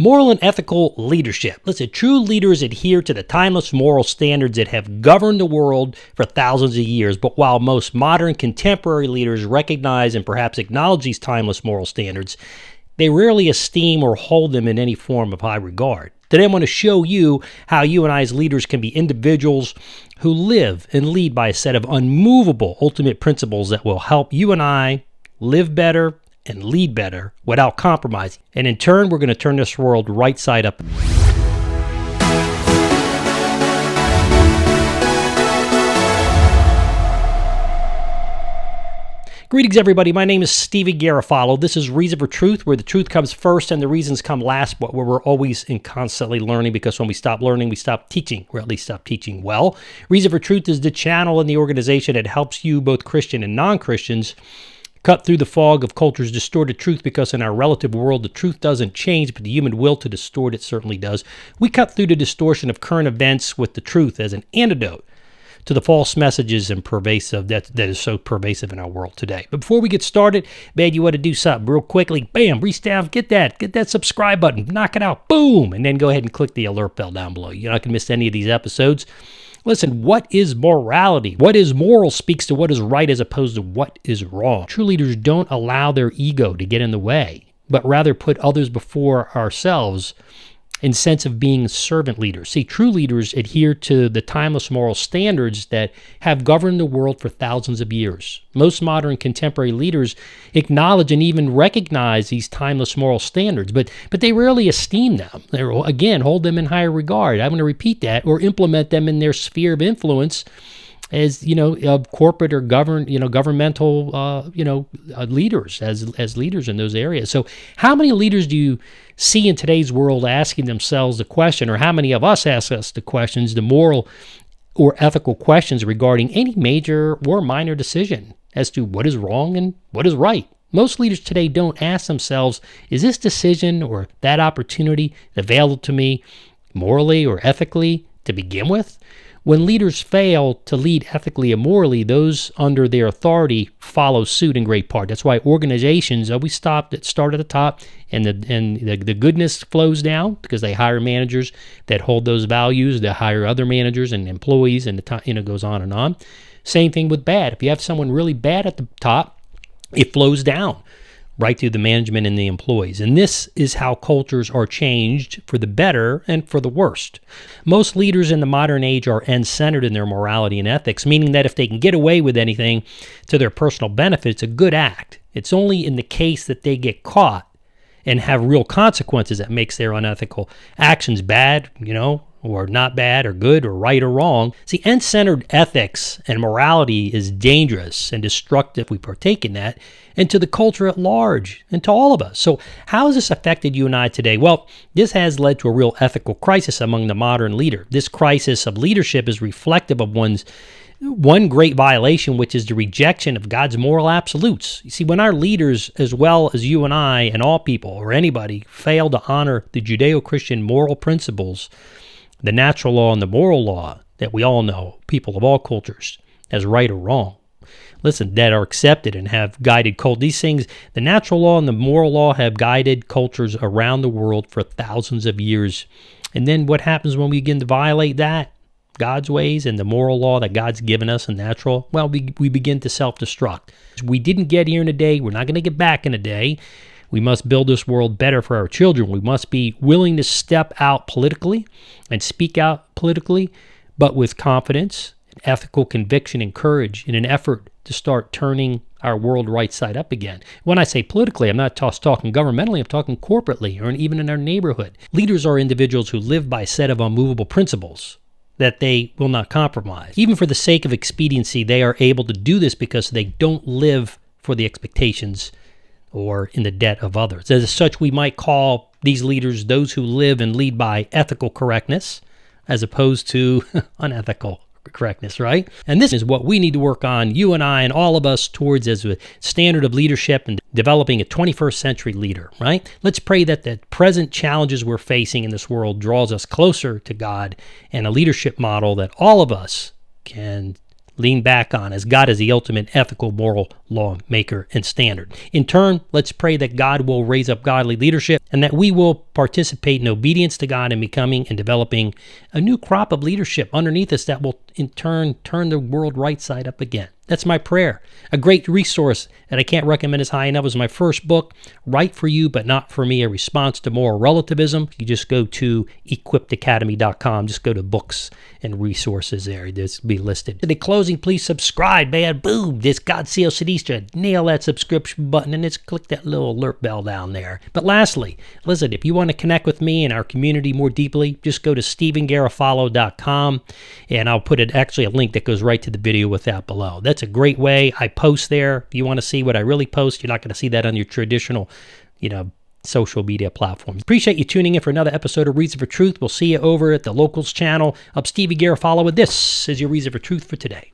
Moral and ethical leadership. Listen, true leaders adhere to the timeless moral standards that have governed the world for thousands of years. But while most modern contemporary leaders recognize and perhaps acknowledge these timeless moral standards, they rarely esteem or hold them in any form of high regard. Today I'm going to show you how you and I as leaders can be individuals who live and lead by a set of unmovable ultimate principles that will help you and I live better and lead better without compromising. And in turn, we're going to turn this world right side up. Greetings, everybody. My name is Stephen Garofalo. This is Reason for Truth, where the truth comes first and the reasons come last, but where we're always and constantly learning, because when we stop learning, we stop teaching, or at least stop teaching well. Reason for Truth is the channel and the organization that helps you, both Christian and non-Christians, cut through the fog of culture's distorted truth, because in our relative world, the truth doesn't change, but the human will to distort it certainly does. We cut through the distortion of current events with the truth as an antidote to the false messages and pervasive that is so pervasive in our world today. But before we get started, man, you want to do something real quickly. Bam, reach down, get that subscribe button, knock it out, boom, and then go ahead and click the alert bell down below. You're not going to miss any of these episodes. Listen, what is morality? What is moral speaks to what is right as opposed to what is wrong. True leaders don't allow their ego to get in the way, but rather put others before ourselves in sense of being servant leaders. See, true leaders adhere to the timeless moral standards that have governed the world for thousands of years. Most modern contemporary leaders acknowledge and even recognize these timeless moral standards, but they rarely esteem them. They, again, hold them in higher regard. I'm going to repeat that, or implement them in their sphere of influence as, of corporate or governmental, leaders, as leaders in those areas. So how many leaders do you see in today's world asking themselves the question, or how many of us ask us the questions, the moral or ethical questions regarding any major or minor decision as to what is wrong and what is right? Most leaders today don't ask themselves, is this decision or that opportunity available to me morally or ethically to begin with? When leaders fail to lead ethically and morally, those under their authority follow suit in great part. That's why organizations always start at the top, and the goodness flows down, because they hire managers that hold those values. They hire other managers and employees, and it goes on and on. Same thing with bad. If you have someone really bad at the top, it flows down right through the management and the employees. And this is how cultures are changed for the better and for the worst. Most leaders in the modern age are end-centered in their morality and ethics, meaning that if they can get away with anything to their personal benefit, it's a good act. It's only in the case that they get caught and have real consequences that makes their unethical actions bad, or not bad, or good, or right, or wrong. See, end-centered ethics and morality is dangerous and destructive if we partake in that, and to the culture at large, and to all of us. So how has this affected you and I today? Well, this has led to a real ethical crisis among the modern leader. This crisis of leadership is reflective of one great violation, which is the rejection of God's moral absolutes. You see, when our leaders, as well as you and I and all people or anybody, fail to honor the Judeo-Christian moral principles, the natural law and the moral law that we all know, people of all cultures, as right or wrong, listen, that are accepted and have guided culture. These things, the natural law and the moral law, have guided cultures around the world for thousands of years. And then what happens when we begin to violate that, God's ways and the moral law that God's given us and natural? Well, we begin to self-destruct. We didn't get here in a day. We're not going to get back in a day. We must build this world better for our children. We must be willing to step out politically and speak out politically, but with confidence, ethical conviction, and courage, in an effort to start turning our world right side up again. When I say politically, I'm not just talking governmentally, I'm talking corporately, or even in our neighborhood. Leaders are individuals who live by a set of unmovable principles that they will not compromise. Even for the sake of expediency, they are able to do this because they don't live for the expectations or in the debt of others. As such, we might call these leaders those who live and lead by ethical correctness as opposed to unethical correctness, right? And this is what we need to work on, you and I and all of us, towards as a standard of leadership and developing a 21st century leader, right? Let's pray that the present challenges we're facing in this world draws us closer to God and a leadership model that all of us can lean back on, as God is the ultimate ethical, moral lawmaker and standard. In turn, let's pray that God will raise up godly leadership and that we will participate in obedience to God and becoming and developing a new crop of leadership underneath us that will in turn turn the world right side up again. That's my prayer. A great resource that I can't recommend as high enough is my first book, Right for You But Not for Me, A Response to Moral Relativism. You just go to equippedacademy.com. Just go to books and resources there. This will be listed. In closing, please subscribe, man. Boom. This God Seal Sinistra. Nail that subscription button and just click that little alert bell down there. But lastly, listen, if you want to connect with me and our community more deeply, just go to StephenGarofalo.com and I'll put actually a link that goes right to the video with that below. That's a great way. I post there. If you want to see what I really post, you're not going to see that on your traditional, social media platforms. Appreciate you tuning in for another episode of Reason for Truth. We'll see you over at the Locals channel. I'm Stevie Garofalo, and this is your Reason for Truth for today.